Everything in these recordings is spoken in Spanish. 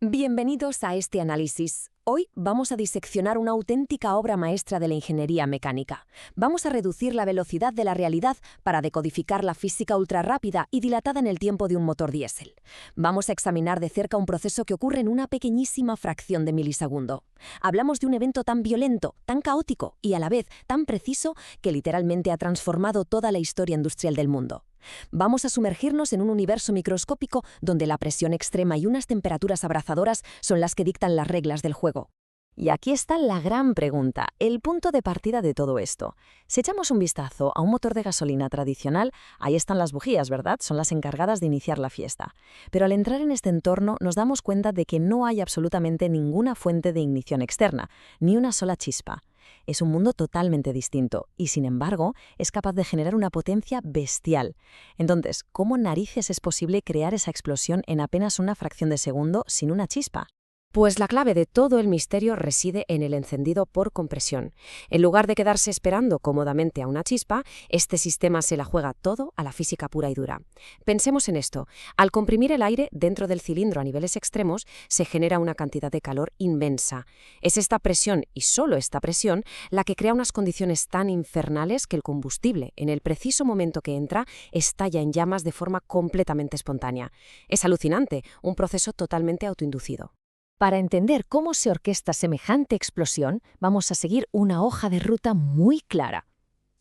Bienvenidos a este análisis. Hoy vamos a diseccionar una auténtica obra maestra de la ingeniería mecánica. Vamos a reducir la velocidad de la realidad para decodificar la física ultrarrápida y dilatada en el tiempo de un motor diésel. Vamos a examinar de cerca un proceso que ocurre en una pequeñísima fracción de milisegundo. Hablamos de un evento tan violento, tan caótico y a la vez tan preciso que literalmente ha transformado toda la historia industrial del mundo. Vamos a sumergirnos en un universo microscópico donde la presión extrema y unas temperaturas abrasadoras son las que dictan las reglas del juego. Y aquí está la gran pregunta, el punto de partida de todo esto. Si echamos un vistazo a un motor de gasolina tradicional, ahí están las bujías, ¿verdad? Son las encargadas de iniciar la fiesta. Pero al entrar en este entorno nos damos cuenta de que no hay absolutamente ninguna fuente de ignición externa, ni una sola chispa. Es un mundo totalmente distinto y, sin embargo, es capaz de generar una potencia bestial. Entonces, ¿cómo narices es posible crear esa explosión en apenas una fracción de segundo sin una chispa? Pues la clave de todo el misterio reside en el encendido por compresión. En lugar de quedarse esperando cómodamente a una chispa, este sistema se la juega todo a la física pura y dura. Pensemos en esto. Al comprimir el aire dentro del cilindro a niveles extremos, se genera una cantidad de calor inmensa. Es esta presión, y solo esta presión, la que crea unas condiciones tan infernales que el combustible, en el preciso momento que entra, estalla en llamas de forma completamente espontánea. Es alucinante, un proceso totalmente autoinducido. Para entender cómo se orquesta semejante explosión, vamos a seguir una hoja de ruta muy clara.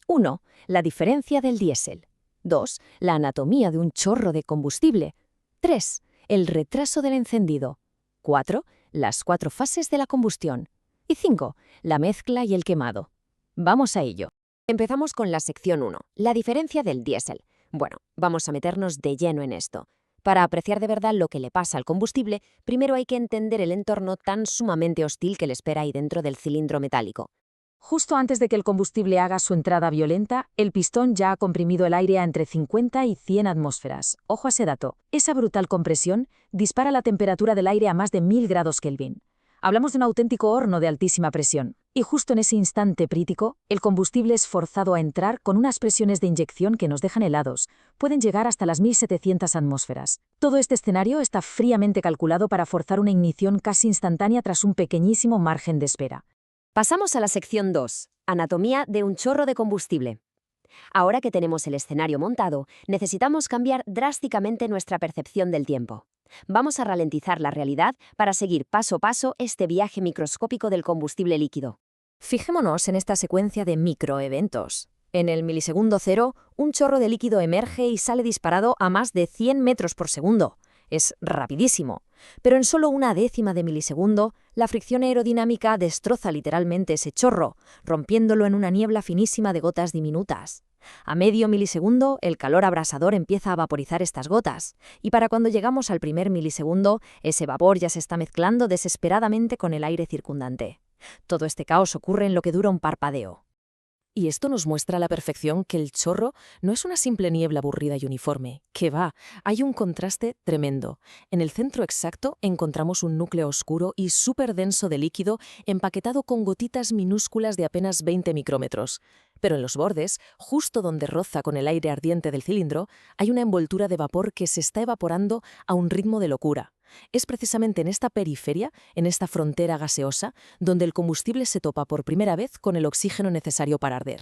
1. La diferencia del diésel. 2. La anatomía de un chorro de combustible. 3. El retraso del encendido. 4. Las 4 fases de la combustión. Y 5. La mezcla y el quemado. Vamos a ello. Empezamos con la sección 1, la diferencia del diésel. Bueno, vamos a meternos de lleno en esto. Para apreciar de verdad lo que le pasa al combustible, primero hay que entender el entorno tan sumamente hostil que le espera ahí dentro del cilindro metálico. Justo antes de que el combustible haga su entrada violenta, el pistón ya ha comprimido el aire a entre 50 y 100 atmósferas. Ojo a ese dato. Esa brutal compresión dispara la temperatura del aire a más de 1000 grados Kelvin. Hablamos de un auténtico horno de altísima presión. Y justo en ese instante crítico, el combustible es forzado a entrar con unas presiones de inyección que nos dejan helados. Pueden llegar hasta las 1700 atmósferas. Todo este escenario está fríamente calculado para forzar una ignición casi instantánea tras un pequeñísimo margen de espera. Pasamos a la sección 2, anatomía de un chorro de combustible. Ahora que tenemos el escenario montado, necesitamos cambiar drásticamente nuestra percepción del tiempo. Vamos a ralentizar la realidad para seguir paso a paso este viaje microscópico del combustible líquido. Fijémonos en esta secuencia de microeventos. En el milisegundo cero, un chorro de líquido emerge y sale disparado a más de 100 metros por segundo. Es rapidísimo. Pero en solo una décima de milisegundo, la fricción aerodinámica destroza literalmente ese chorro, rompiéndolo en una niebla finísima de gotas diminutas. A medio milisegundo, el calor abrasador empieza a vaporizar estas gotas, y para cuando llegamos al primer milisegundo, ese vapor ya se está mezclando desesperadamente con el aire circundante. Todo este caos ocurre en lo que dura un parpadeo. Y esto nos muestra a la perfección que el chorro no es una simple niebla aburrida y uniforme, que va, hay un contraste tremendo. En el centro exacto encontramos un núcleo oscuro y súper denso de líquido empaquetado con gotitas minúsculas de apenas 20 micrómetros. Pero en los bordes, justo donde roza con el aire ardiente del cilindro, hay una envoltura de vapor que se está evaporando a un ritmo de locura. Es precisamente en esta periferia, en esta frontera gaseosa, donde el combustible se topa por primera vez con el oxígeno necesario para arder.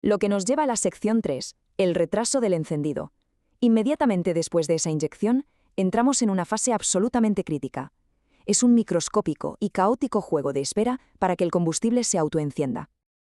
Lo que nos lleva a la sección 3, el retraso del encendido. Inmediatamente después de esa inyección, entramos en una fase absolutamente crítica. Es un microscópico y caótico juego de espera para que el combustible se autoencienda.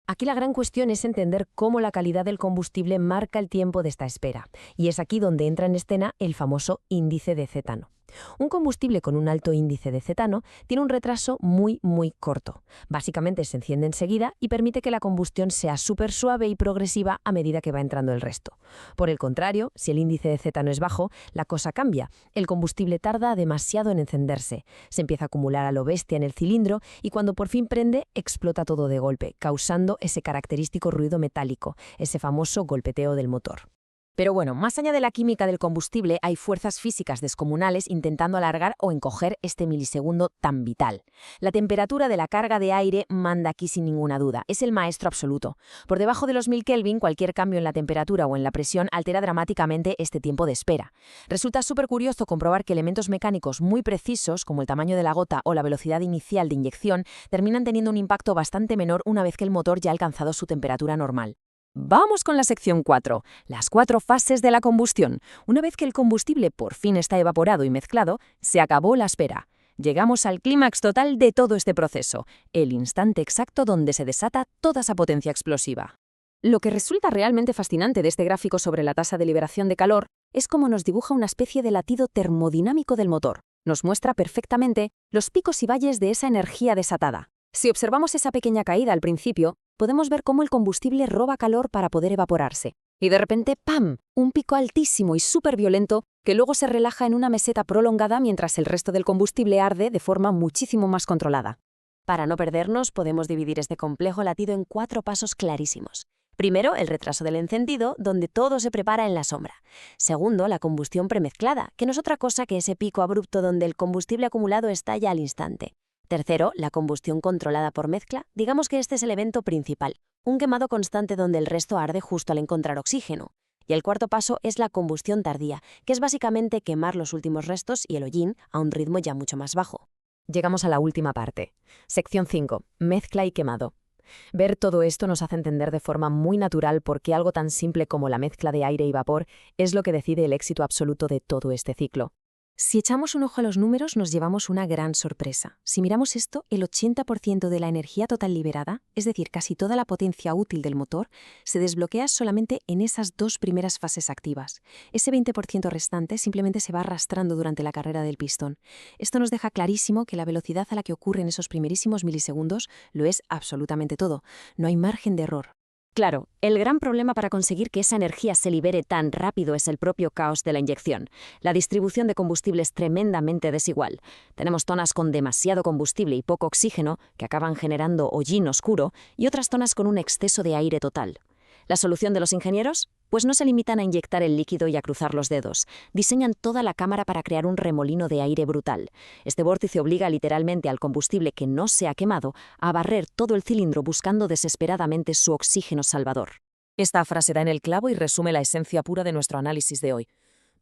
Aquí la gran cuestión es entender cómo la calidad del combustible marca el tiempo de esta espera, y es aquí donde entra en escena el famoso índice de cetano. Un combustible con un alto índice de cetano tiene un retraso muy corto. Básicamente se enciende enseguida y permite que la combustión sea súper suave y progresiva a medida que va entrando el resto. Por el contrario, si el índice de cetano es bajo, la cosa cambia. El combustible tarda demasiado en encenderse, se empieza a acumular a lo bestia en el cilindro y cuando por fin prende, explota todo de golpe, causando ese característico ruido metálico, ese famoso golpeteo del motor. Pero bueno, más allá de la química del combustible, hay fuerzas físicas descomunales intentando alargar o encoger este milisegundo tan vital. La temperatura de la carga de aire manda aquí sin ninguna duda, es el maestro absoluto. Por debajo de los 1000 Kelvin, cualquier cambio en la temperatura o en la presión altera dramáticamente este tiempo de espera. Resulta súper curioso comprobar que elementos mecánicos muy precisos, como el tamaño de la gota o la velocidad inicial de inyección, terminan teniendo un impacto bastante menor una vez que el motor ya ha alcanzado su temperatura normal. Vamos con la sección 4, las 4 fases de la combustión. Una vez que el combustible por fin está evaporado y mezclado, se acabó la espera. Llegamos al clímax total de todo este proceso, el instante exacto donde se desata toda esa potencia explosiva. Lo que resulta realmente fascinante de este gráfico sobre la tasa de liberación de calor es cómo nos dibuja una especie de latido termodinámico del motor. Nos muestra perfectamente los picos y valles de esa energía desatada. Si observamos esa pequeña caída al principio, podemos ver cómo el combustible roba calor para poder evaporarse. Y de repente, ¡pam!, un pico altísimo y súper violento que luego se relaja en una meseta prolongada mientras el resto del combustible arde de forma muchísimo más controlada. Para no perdernos, podemos dividir este complejo latido en 4 pasos clarísimos. Primero, el retraso del encendido, donde todo se prepara en la sombra. Segundo, la combustión premezclada, que no es otra cosa que ese pico abrupto donde el combustible acumulado estalla al instante. Tercero, la combustión controlada por mezcla. Digamos que este es el evento principal, un quemado constante donde el resto arde justo al encontrar oxígeno. Y el cuarto paso es la combustión tardía, que es básicamente quemar los últimos restos y el hollín a un ritmo ya mucho más bajo. Llegamos a la última parte. Sección 5. Mezcla y quemado. Ver todo esto nos hace entender de forma muy natural por qué algo tan simple como la mezcla de aire y vapor es lo que decide el éxito absoluto de todo este ciclo. Si echamos un ojo a los números, nos llevamos una gran sorpresa. Si miramos esto, el 80% de la energía total liberada, es decir, casi toda la potencia útil del motor, se desbloquea solamente en esas 2 primeras fases activas. Ese 20% restante simplemente se va arrastrando durante la carrera del pistón. Esto nos deja clarísimo que la velocidad a la que ocurren esos primerísimos milisegundos lo es absolutamente todo. No hay margen de error. Claro, el gran problema para conseguir que esa energía se libere tan rápido es el propio caos de la inyección. La distribución de combustible es tremendamente desigual. Tenemos zonas con demasiado combustible y poco oxígeno, que acaban generando hollín oscuro, y otras zonas con un exceso de aire total. ¿La solución de los ingenieros? Pues no se limitan a inyectar el líquido y a cruzar los dedos. Diseñan toda la cámara para crear un remolino de aire brutal. Este vórtice obliga literalmente al combustible que no se ha quemado a barrer todo el cilindro buscando desesperadamente su oxígeno salvador. Esta frase da en el clavo y resume la esencia pura de nuestro análisis de hoy.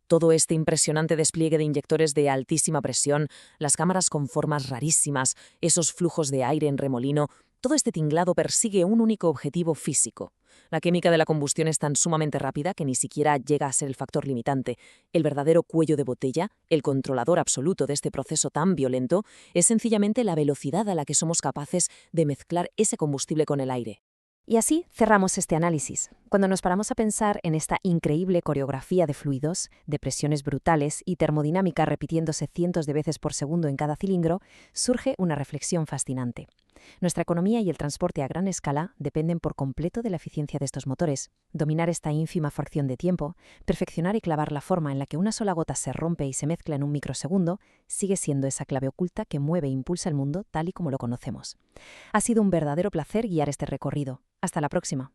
Todo este impresionante despliegue de inyectores de altísima presión, las cámaras con formas rarísimas, esos flujos de aire en remolino, todo este tinglado persigue un único objetivo físico. La química de la combustión es tan sumamente rápida que ni siquiera llega a ser el factor limitante. El verdadero cuello de botella, el controlador absoluto de este proceso tan violento, es sencillamente la velocidad a la que somos capaces de mezclar ese combustible con el aire. Y así cerramos este análisis. Cuando nos paramos a pensar en esta increíble coreografía de fluidos, de presiones brutales y termodinámica repitiéndose cientos de veces por segundo en cada cilindro, surge una reflexión fascinante. Nuestra economía y el transporte a gran escala dependen por completo de la eficiencia de estos motores. Dominar esta ínfima fracción de tiempo, perfeccionar y clavar la forma en la que una sola gota se rompe y se mezcla en un microsegundo, sigue siendo esa clave oculta que mueve e impulsa el mundo tal y como lo conocemos. Ha sido un verdadero placer guiar este recorrido. Hasta la próxima.